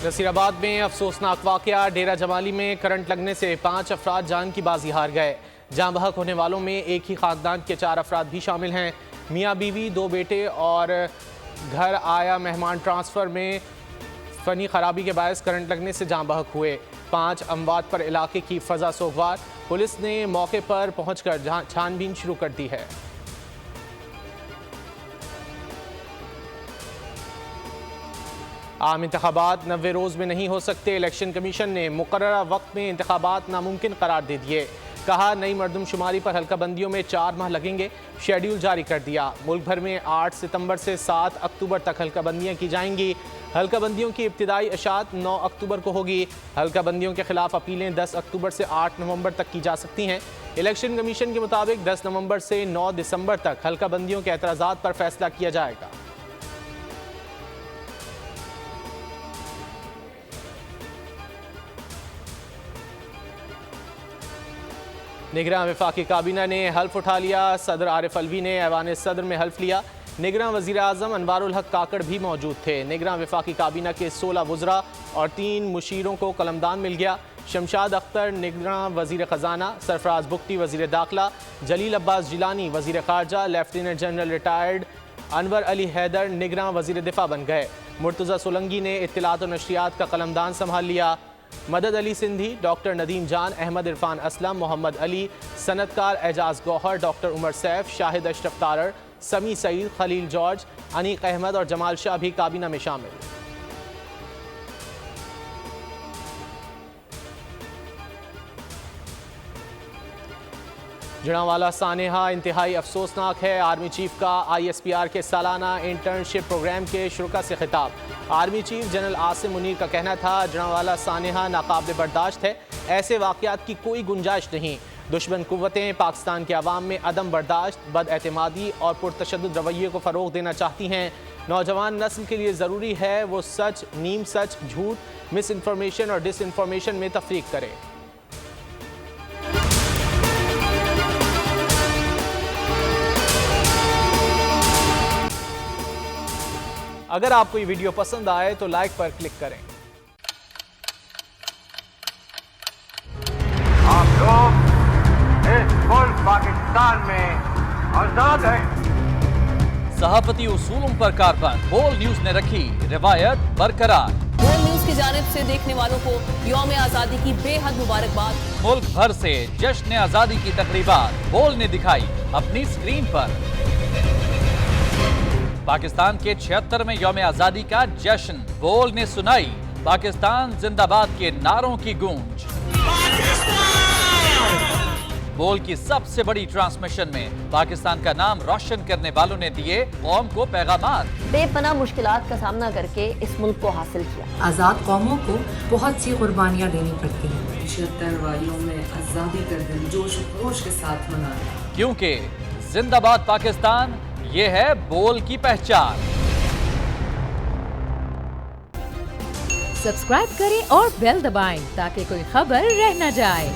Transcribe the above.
नसीराबाद में अफसोसनाक वाकया। डेरा जमाली में करंट लगने से 5 अफराद जान की बाजी हार गए। जान बहक होने वालों में एक ही खानदान के 4 अफराद भी शामिल हैं। मियाँ बीवी, 2 बेटे और घर आया मेहमान ट्रांसफ़र में फनी खराबी के बायस करंट लगने से जान बहक हुए। 5 अमवात पर इलाके की फ़ज़ा सोगवार। पुलिस ने मौके पर पहुंचकर छानबीन शुरू कर दी है। आम इंतखाबात 90 रोज़ में नहीं हो सकते। इलेक्शन कमीशन ने मुकर्ररा वक्त में इंतखाबात नामुमकिन करार दे दिए। कहा, नई मरदमशुमारी पर हल्का बंदियों में 4 माह लगेंगे। शेड्यूल जारी कर दिया। मुल्क भर में 8 सितंबर से 7 अक्टूबर तक हल्का बंदियाँ की जाएंगी। हल्का बंदियों की इब्तिदाई अशात 9 अक्टूबर को होगी। हल्का बंदियों के खिलाफ अपीलें 10 अक्टूबर से 8 नवंबर तक की जा सकती हैं। इलेक्शन कमीशन के मुताबिक 10 नवंबर से 9 दिसंबर तक हल्का बंदियों के एतराज़ात पर फैसला किया जाएगा। निगरान वफाकी काबीना ने हल्फ उठा लिया। सदर आरिफ अलवी ने ऐवान सदर में हल्फ लिया। निगरान वज़ीर आज़म अनवारुल हक काकड़ भी मौजूद थे। निगरान वफाकी काबीना के 16 वज़रा और 3 मुशीरों को कलमदान मिल गया। शमशाद अख्तर निगरान वज़ीर ख़जाना, सरफराज बुख्ती वज़ीर दाखिला, जलील अब्बास जिलानी वज़ीर ख़ारजा, lieutenant general retired Anwar Ali Haider निगरान वज़ीर दिफा बन गए। मुर्तज़ा सोलंगी ने इत्तलात और नशरियात का कलमदान संभाल लिया। मदद अली सिंधी, डॉक्टर नदीम जान, अहमद इरफान असलम, मोहम्मद अली, सनतकार एजाज गौहर, डॉक्टर उमर सैफ, शाहिद अशरफ तारड़, समी सईद, खलील जॉर्ज, अनीक अहमद और जमाल शाह भी काबीना में शामिल। जड़ांवाला सानेहा इंतहाई अफसोसनाक है। आर्मी चीफ का ISPR के सालाना इंटर्नशिप प्रोग्राम के शुरा से खिताब। Army chief general Asim Munir का कहना था, जड़ांवाला सानेहा नाकाबिल बर्दाश्त है। ऐसे वाक़यात की कोई गुंजाइश नहीं। दुश्मन कुव्वतें पाकिस्तान के अवाम में अदम बर्दाश्त, बदएतमादी और पुरतशद्दुद रवैये को फ़रोग़ देना चाहती हैं। नौजवान नस्ल के लिए ज़रूरी है वो सच, नीम सच, झूठ, मिस इन्फॉर्मेशन और डिसइन्फॉर्मेशन में तफरीक करे। अगर आपको ये वीडियो पसंद आए तो लाइक पर क्लिक करें। आप लोग इस मुल्क पाकिस्तान में आजाद हैं। सहाफती उसूलों पर कारबंद। बोल न्यूज ने रखी रिवायत बरकरार। बोल न्यूज की जानिब से देखने वालों को यौम आजादी की बेहद मुबारकबाद। मुल्क भर से जश्न आजादी की तकरीबात बोल ने दिखाई अपनी स्क्रीन पर। पाकिस्तान के 76वें यौम आजादी का जश्न बोल ने सुनाई पाकिस्तान जिंदाबाद के नारों की गूंज। बोल की सबसे बड़ी ट्रांसमिशन में पाकिस्तान का नाम रोशन करने वालों ने दिए कौम को पैगामात। बेपनाह मुश्किलात का सामना करके इस मुल्क को हासिल किया। आज़ाद कौमों को बहुत सी कुर्बानियाँ देनी पड़ती हैं। 76 वारियों में आज़ादी का दिन जोश खरोश के साथ मनाया। क्योंकि जिंदाबाद पाकिस्तान ये है बोल की पहचान। सब्सक्राइब करें और बेल दबाएं ताकि कोई खबर रह न जाए।